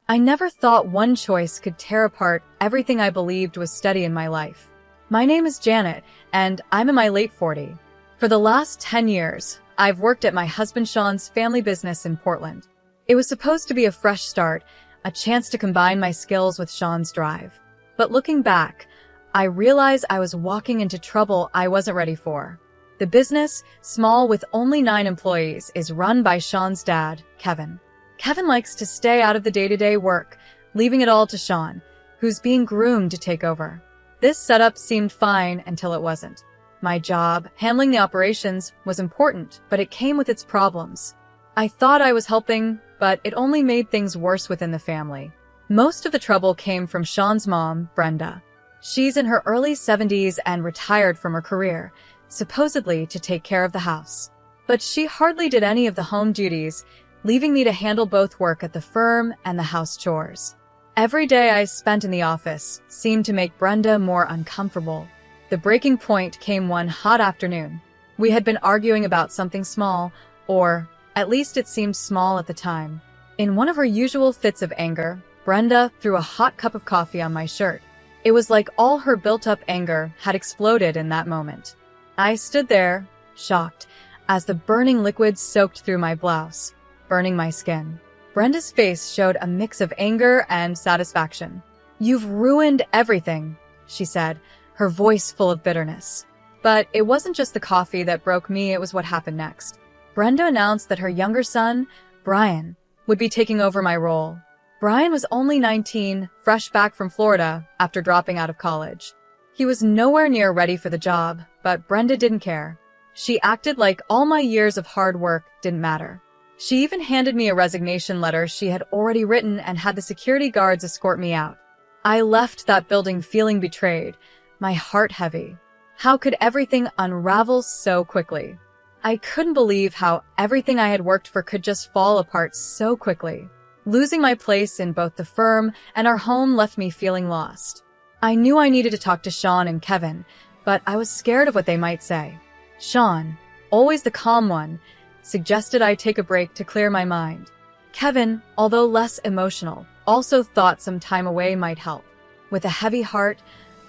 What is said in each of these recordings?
I never thought one choice could tear apart everything I believed was steady in my life. My name is Janet, and I'm in my late 40s. For the last 10 years, I've worked at my husband Sean's family business in Portland. It was supposed to be a fresh start, a chance to combine my skills with Sean's drive. But looking back, I realize I was walking into trouble I wasn't ready for. The business, small with only 9 employees, is run by Sean's dad, Kevin. Kevin likes to stay out of the day-to-day work, leaving it all to Sean, who's being groomed to take over. This setup seemed fine until it wasn't. My job, handling the operations, was important, but it came with its problems. I thought I was helping, but it only made things worse within the family. Most of the trouble came from Sean's mom, Brenda. She's in her early 70s and retired from her career, supposedly to take care of the house. But she hardly did any of the home duties, leaving me to handle both work at the firm and the house chores. Every day I spent in the office seemed to make Brenda more uncomfortable. The breaking point came one hot afternoon. We had been arguing about something small, or at least it seemed small at the time. In one of her usual fits of anger, Brenda threw a hot cup of coffee on my shirt. It was like all her built-up anger had exploded in that moment. I stood there, shocked, as the burning liquid soaked through my blouse, burning my skin. Brenda's face showed a mix of anger and satisfaction. "You've ruined everything," she said, her voice full of bitterness. But it wasn't just the coffee that broke me, it was what happened next. Brenda announced that her younger son, Brian, would be taking over my role. Brian was only 19, fresh back from Florida after dropping out of college. He was nowhere near ready for the job, but Brenda didn't care. She acted like all my years of hard work didn't matter. She even handed me a resignation letter she had already written and had the security guards escort me out. I left that building feeling betrayed, my heart heavy. How could everything unravel so quickly? I couldn't believe how everything I had worked for could just fall apart so quickly. Losing my place in both the firm and our home left me feeling lost. I knew I needed to talk to Sean and Kevin, but I was scared of what they might say. Sean, always the calm one, suggested I take a break to clear my mind. Kevin, although less emotional, also thought some time away might help. With a heavy heart,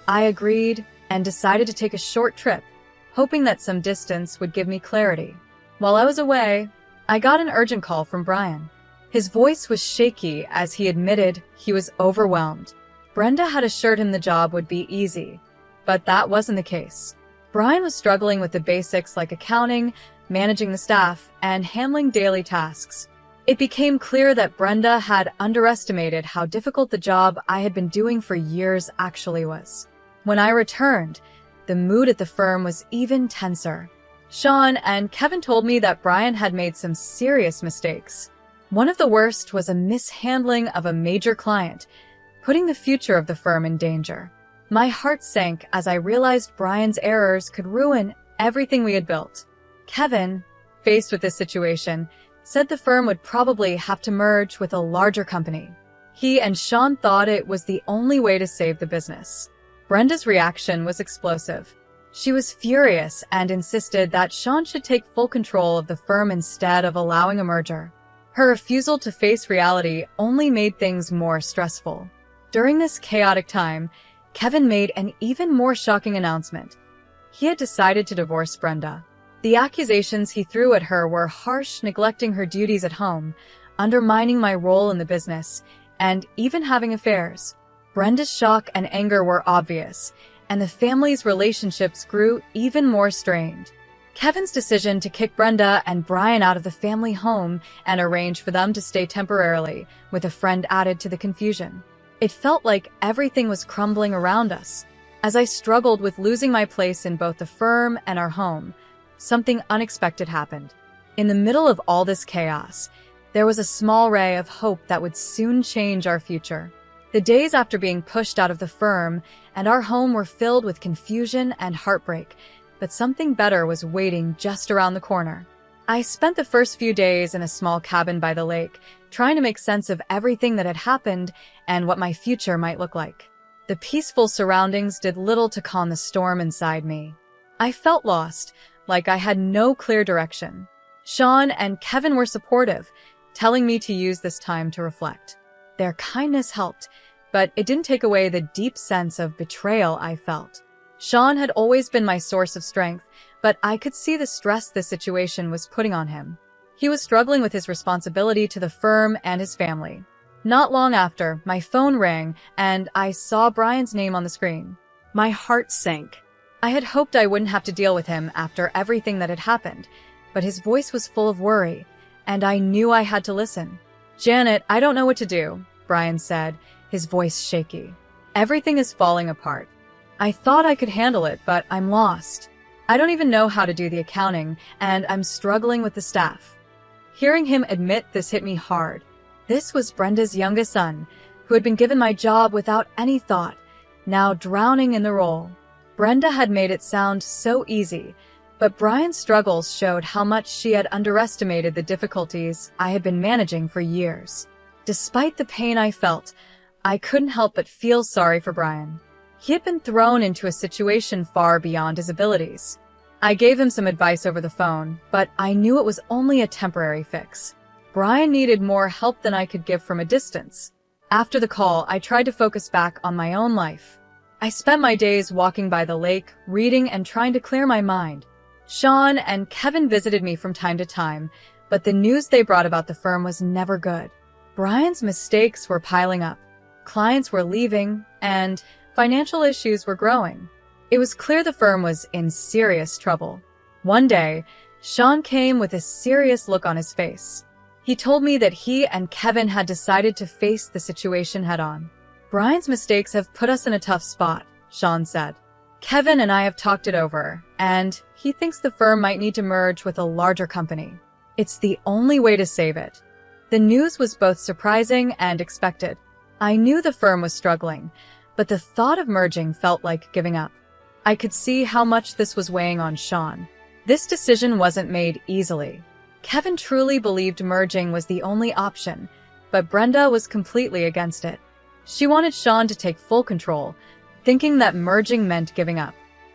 I agreed and decided to take a short trip, hoping that some distance would give me clarity. While I was away, I got an urgent call from Brian. His voice was shaky as he admitted he was overwhelmed. Brenda had assured him the job would be easy, but that wasn't the case. Brian was struggling with the basics like accounting, managing the staff, and handling daily tasks. It became clear that Brenda had underestimated how difficult the job I had been doing for years actually was. When I returned, the mood at the firm was even tenser. Sean and Kevin told me that Brian had made some serious mistakes. One of the worst was a mishandling of a major client, putting the future of the firm in danger. My heart sank as I realized Brian's errors could ruin everything we had built. Kevin, faced with this situation, said the firm would probably have to merge with a larger company. He and Sean thought it was the only way to save the business. Brenda's reaction was explosive. She was furious and insisted that Sean should take full control of the firm instead of allowing a merger. Her refusal to face reality only made things more stressful. During this chaotic time, Kevin made an even more shocking announcement. He had decided to divorce Brenda. The accusations he threw at her were harsh, neglecting her duties at home, undermining my role in the business, and even having affairs. Brenda's shock and anger were obvious, and the family's relationships grew even more strained. Kevin's decision to kick Brenda and Brian out of the family home and arrange for them to stay temporarily, with a friend added to the confusion. It felt like everything was crumbling around us. As I struggled with losing my place in both the firm and our home, something unexpected happened. In the middle of all this chaos, there was a small ray of hope that would soon change our future. The days after being pushed out of the firm and our home were filled with confusion and heartbreak, but something better was waiting just around the corner. I spent the first few days in a small cabin by the lake, trying to make sense of everything that had happened and what my future might look like. The peaceful surroundings did little to calm the storm inside me. I felt lost, like I had no clear direction. Sean and Kevin were supportive, telling me to use this time to reflect. Their kindness helped, but it didn't take away the deep sense of betrayal I felt. Sean had always been my source of strength, but I could see the stress this situation was putting on him. He was struggling with his responsibility to the firm and his family. Not long after, my phone rang, and I saw Brian's name on the screen. My heart sank. I had hoped I wouldn't have to deal with him after everything that had happened, but his voice was full of worry, and I knew I had to listen. "Janet, I don't know what to do," Brian said, his voice shaky. "Everything is falling apart. I thought I could handle it, but I'm lost. I don't even know how to do the accounting, and I'm struggling with the staff." Hearing him admit this hit me hard. This was Brenda's youngest son, who had been given my job without any thought, now drowning in the role. Brenda had made it sound so easy, but Brian's struggles showed how much she had underestimated the difficulties I had been managing for years. Despite the pain I felt, I couldn't help but feel sorry for Brian. He had been thrown into a situation far beyond his abilities. I gave him some advice over the phone, but I knew it was only a temporary fix. Brian needed more help than I could give from a distance. After the call, I tried to focus back on my own life. I spent my days walking by the lake, reading and trying to clear my mind. Sean and Kevin visited me from time to time, but the news they brought about the firm was never good. Brian's mistakes were piling up. Clients were leaving, and financial issues were growing. It was clear the firm was in serious trouble. One day, Sean came with a serious look on his face. He told me that he and Kevin had decided to face the situation head-on. "Brian's mistakes have put us in a tough spot," Sean said. "Kevin and I have talked it over, and he thinks the firm might need to merge with a larger company. It's the only way to save it." The news was both surprising and expected. I knew the firm was struggling, but the thought of merging felt like giving up. I could see how much this was weighing on Sean. This decision wasn't made easily. Kevin truly believed merging was the only option, but Brenda was completely against it. She wanted Sean to take full control, thinking that merging meant giving up.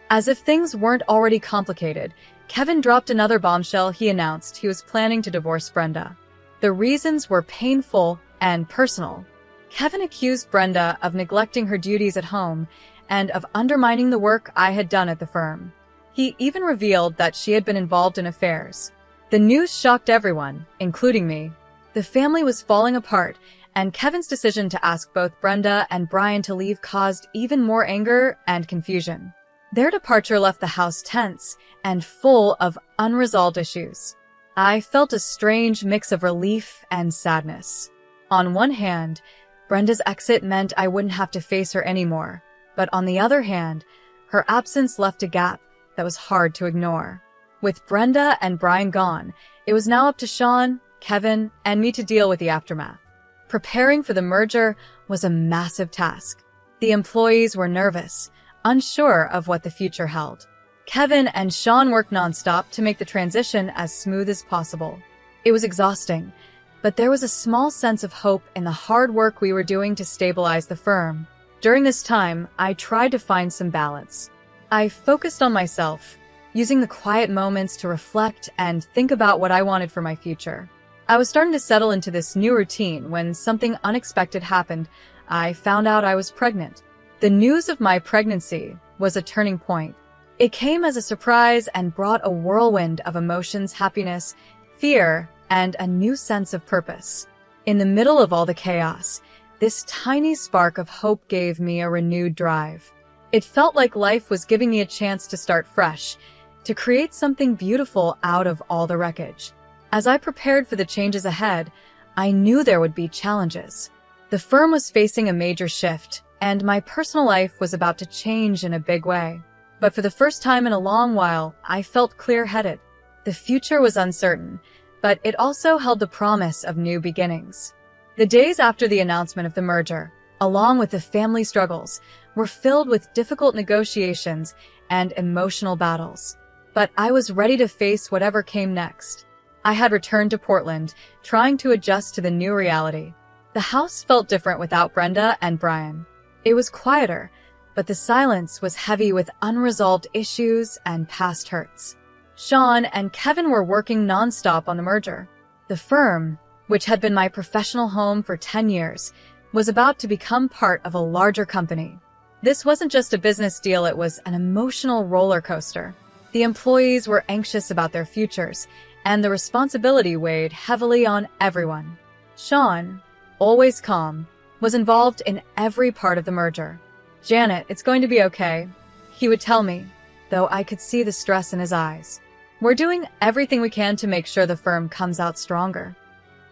As if things weren't already complicated, Kevin dropped another bombshell. He announced he was planning to divorce Brenda. The reasons were painful and personal. Kevin accused Brenda of neglecting her duties at home and of undermining the work I had done at the firm. He even revealed that she had been involved in affairs. The news shocked everyone, including me. The family was falling apart, and Kevin's decision to ask both Brenda and Brian to leave caused even more anger and confusion. Their departure left the house tense and full of unresolved issues. I felt a strange mix of relief and sadness. On one hand, Brenda's exit meant I wouldn't have to face her anymore, but on the other hand, her absence left a gap that was hard to ignore. With Brenda and Brian gone, it was now up to Sean, Kevin, and me to deal with the aftermath. Preparing for the merger was a massive task. The employees were nervous, unsure of what the future held. Kevin and Sean worked nonstop to make the transition as smooth as possible. It was exhausting, but there was a small sense of hope in the hard work we were doing to stabilize the firm. During this time, I tried to find some balance. I focused on myself, using the quiet moments to reflect and think about what I wanted for my future. I was starting to settle into this new routine when something unexpected happened. I found out I was pregnant. The news of my pregnancy was a turning point. It came as a surprise and brought a whirlwind of emotions, happiness, fear, and a new sense of purpose. In the middle of all the chaos, this tiny spark of hope gave me a renewed drive. It felt like life was giving me a chance to start fresh, to create something beautiful out of all the wreckage. As I prepared for the changes ahead, I knew there would be challenges. The firm was facing a major shift, and my personal life was about to change in a big way. But for the first time in a long while, I felt clear-headed. The future was uncertain, but it also held the promise of new beginnings. The days after the announcement of the merger, along with the family struggles, were filled with difficult negotiations and emotional battles. But I was ready to face whatever came next. I had returned to Portland, trying to adjust to the new reality. The house felt different without Brenda and Brian. It was quieter, but the silence was heavy with unresolved issues and past hurts. Sean and Kevin were working nonstop on the merger. The firm, which had been my professional home for 10 years, was about to become part of a larger company. This wasn't just a business deal, it was an emotional roller coaster. The employees were anxious about their futures, and the responsibility weighed heavily on everyone. Sean, always calm, was involved in every part of the merger. "Janet, it's going to be okay," he would tell me, though I could see the stress in his eyes. "We're doing everything we can to make sure the firm comes out stronger."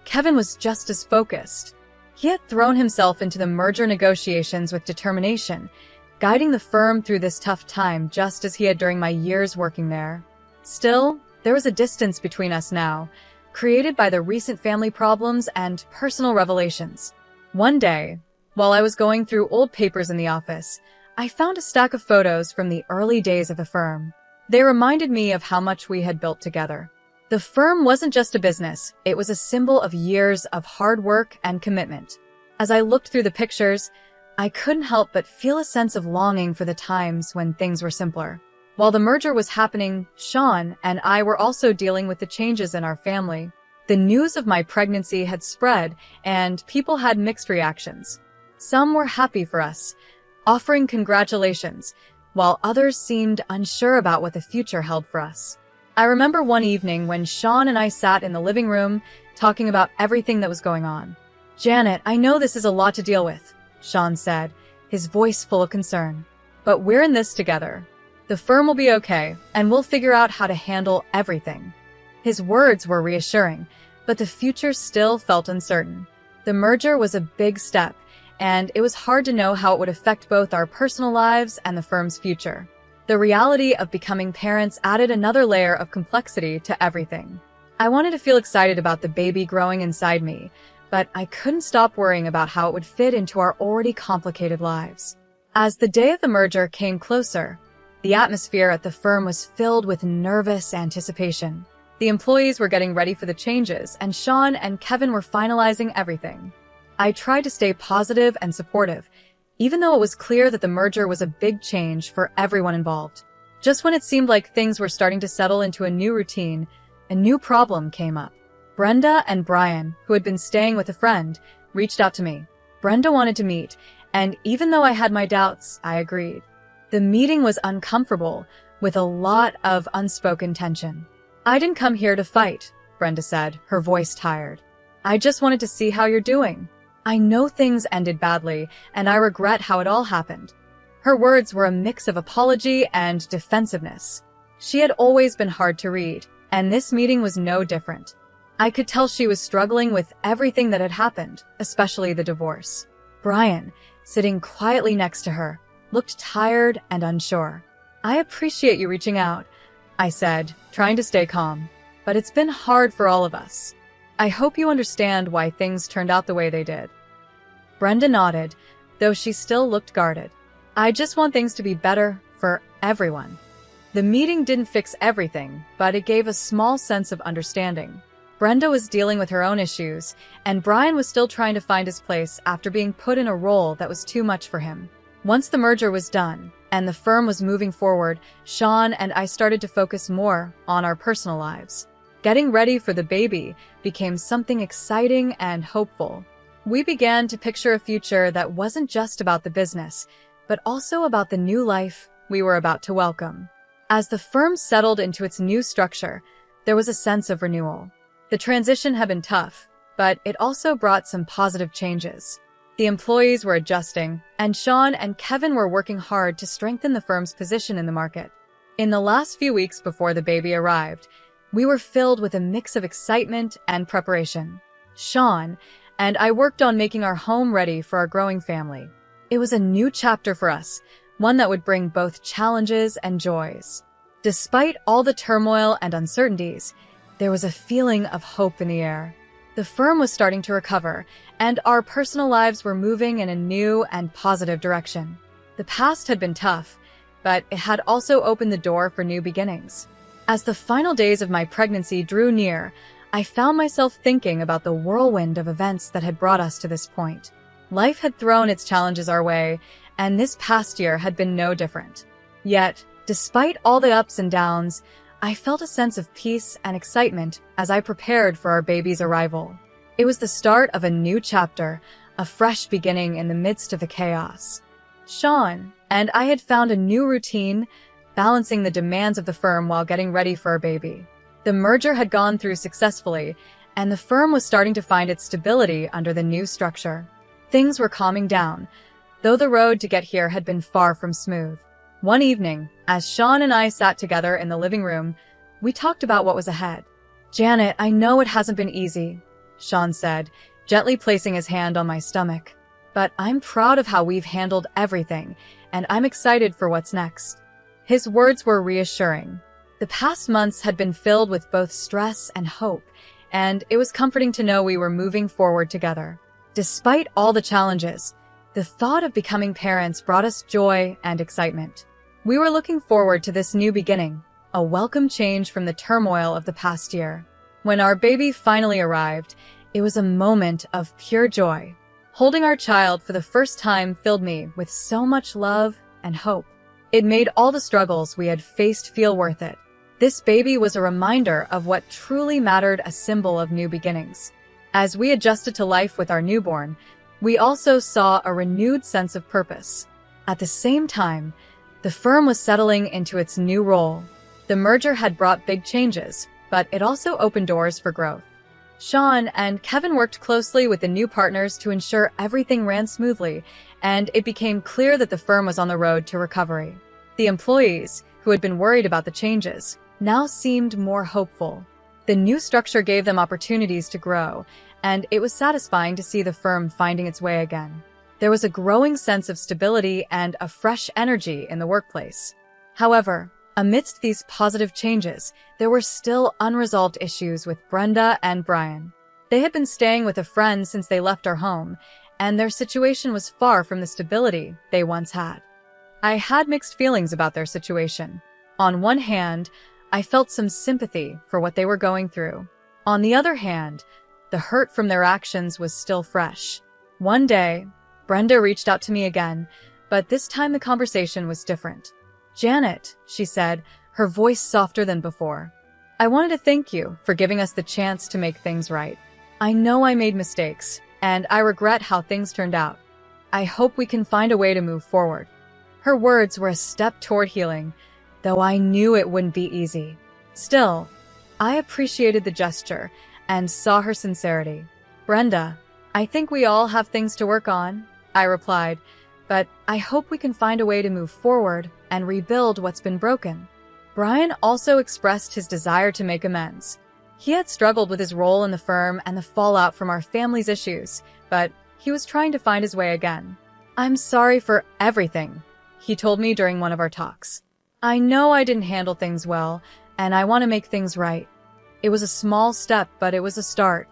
Kevin was just as focused. He had thrown himself into the merger negotiations with determination, guiding the firm through this tough time just as he had during my years working there. Still, there was a distance between us now, created by the recent family problems and personal revelations. One day, while I was going through old papers in the office, I found a stack of photos from the early days of the firm. They reminded me of how much we had built together. The firm wasn't just a business, it was a symbol of years of hard work and commitment. As I looked through the pictures, I couldn't help but feel a sense of longing for the times when things were simpler. While the merger was happening, Sean and I were also dealing with the changes in our family. The news of my pregnancy had spread, and people had mixed reactions. Some were happy for us, offering congratulations, while others seemed unsure about what the future held for us. I remember one evening when Sean and I sat in the living room, talking about everything that was going on. "Janet, I know this is a lot to deal with," Sean said, his voice full of concern. "But we're in this together. The firm will be okay, and we'll figure out how to handle everything." His words were reassuring, but the future still felt uncertain. The merger was a big step, and it was hard to know how it would affect both our personal lives and the firm's future. The reality of becoming parents added another layer of complexity to everything. I wanted to feel excited about the baby growing inside me, but I couldn't stop worrying about how it would fit into our already complicated lives. As the day of the merger came closer, the atmosphere at the firm was filled with nervous anticipation. The employees were getting ready for the changes, and Sean and Kevin were finalizing everything. I tried to stay positive and supportive, even though it was clear that the merger was a big change for everyone involved. Just when it seemed like things were starting to settle into a new routine, a new problem came up. Brenda and Brian, who had been staying with a friend, reached out to me. Brenda wanted to meet, and even though I had my doubts, I agreed. The meeting was uncomfortable, with a lot of unspoken tension. "I didn't come here to fight," Brenda said, her voice tired. "I just wanted to see how you're doing. I know things ended badly, and I regret how it all happened." Her words were a mix of apology and defensiveness. She had always been hard to read, and this meeting was no different. I could tell she was struggling with everything that had happened, especially the divorce. Brian, sitting quietly next to her, looked tired and unsure. "I appreciate you reaching out," I said, trying to stay calm. "But it's been hard for all of us. I hope you understand why things turned out the way they did." Brenda nodded, though she still looked guarded. "I just want things to be better for everyone." The meeting didn't fix everything, but it gave a small sense of understanding. Brenda was dealing with her own issues, and Brian was still trying to find his place after being put in a role that was too much for him. Once the merger was done, and the firm was moving forward, Sean and I started to focus more on our personal lives. Getting ready for the baby became something exciting and hopeful. We began to picture a future that wasn't just about the business, but also about the new life we were about to welcome. As the firm settled into its new structure, there was a sense of renewal. The transition had been tough, but it also brought some positive changes. The employees were adjusting, and Sean and Kevin were working hard to strengthen the firm's position in the market. In the last few weeks before the baby arrived, we were filled with a mix of excitement and preparation. Sean and I worked on making our home ready for our growing family. It was a new chapter for us, one that would bring both challenges and joys. Despite all the turmoil and uncertainties, there was a feeling of hope in the air. The firm was starting to recover, and our personal lives were moving in a new and positive direction. The past had been tough, but it had also opened the door for new beginnings. As the final days of my pregnancy drew near, I found myself thinking about the whirlwind of events that had brought us to this point. Life had thrown its challenges our way, and this past year had been no different. Yet, despite all the ups and downs, I felt a sense of peace and excitement as I prepared for our baby's arrival. It was the start of a new chapter, a fresh beginning in the midst of the chaos. Sean and I had found a new routine, balancing the demands of the firm while getting ready for our baby. The merger had gone through successfully, and the firm was starting to find its stability under the new structure. Things were calming down, though the road to get here had been far from smooth. One evening, as Sean and I sat together in the living room, we talked about what was ahead. "Janet, I know it hasn't been easy," Sean said, gently placing his hand on my stomach. "But I'm proud of how we've handled everything, and I'm excited for what's next." His words were reassuring. The past months had been filled with both stress and hope, and it was comforting to know we were moving forward together. Despite all the challenges, the thought of becoming parents brought us joy and excitement. We were looking forward to this new beginning, a welcome change from the turmoil of the past year. When our baby finally arrived, it was a moment of pure joy. Holding our child for the first time filled me with so much love and hope. It made all the struggles we had faced feel worth it. This baby was a reminder of what truly mattered, a symbol of new beginnings. As we adjusted to life with our newborn, we also saw a renewed sense of purpose. At the same time, the firm was settling into its new role. The merger had brought big changes, but it also opened doors for growth. Sean and Kevin worked closely with the new partners to ensure everything ran smoothly, and it became clear that the firm was on the road to recovery. The employees, who had been worried about the changes, now seemed more hopeful. The new structure gave them opportunities to grow, and it was satisfying to see the firm finding its way again. There was a growing sense of stability and a fresh energy in the workplace. However, amidst these positive changes, there were still unresolved issues with Brenda and Brian. They had been staying with a friend since they left our home, and their situation was far from the stability they once had. I had mixed feelings about their situation. On one hand, I felt some sympathy for what they were going through. On the other hand, the hurt from their actions was still fresh. One day, Brenda reached out to me again, but this time the conversation was different. "Janet," she said, her voice softer than before. "I wanted to thank you for giving us the chance to make things right. I know I made mistakes, and I regret how things turned out. I hope we can find a way to move forward." Her words were a step toward healing, though I knew it wouldn't be easy. Still, I appreciated the gesture and saw her sincerity. "Brenda, I think we all have things to work on," I replied, "but I hope we can find a way to move forward and rebuild what's been broken." Brian also expressed his desire to make amends. He had struggled with his role in the firm and the fallout from our family's issues, but he was trying to find his way again. "I'm sorry for everything," he told me during one of our talks. "I know I didn't handle things well, and I want to make things right." It was a small step, but it was a start.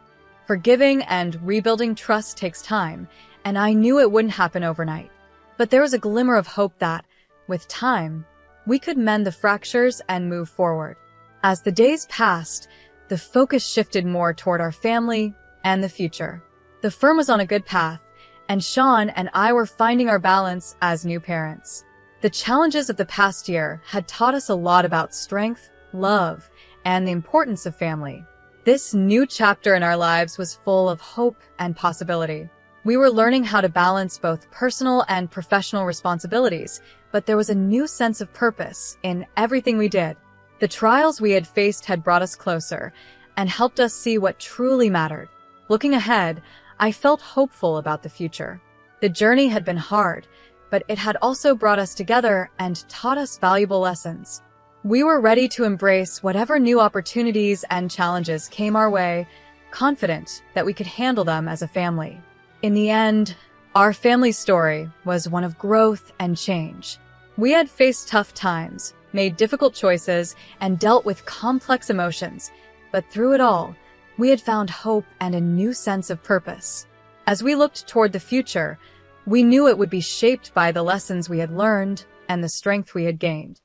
Forgiving and rebuilding trust takes time, and I knew it wouldn't happen overnight. But there was a glimmer of hope that, with time, we could mend the fractures and move forward. As the days passed, the focus shifted more toward our family and the future. The firm was on a good path, and Sean and I were finding our balance as new parents. The challenges of the past year had taught us a lot about strength, love, and the importance of family. This new chapter in our lives was full of hope and possibility. We were learning how to balance both personal and professional responsibilities, but there was a new sense of purpose in everything we did. The trials we had faced had brought us closer and helped us see what truly mattered. Looking ahead, I felt hopeful about the future. The journey had been hard, but it had also brought us together and taught us valuable lessons. We were ready to embrace whatever new opportunities and challenges came our way, confident that we could handle them as a family. In the end, our family story was one of growth and change. We had faced tough times, made difficult choices, and dealt with complex emotions, but through it all, we had found hope and a new sense of purpose. As we looked toward the future, we knew it would be shaped by the lessons we had learned and the strength we had gained.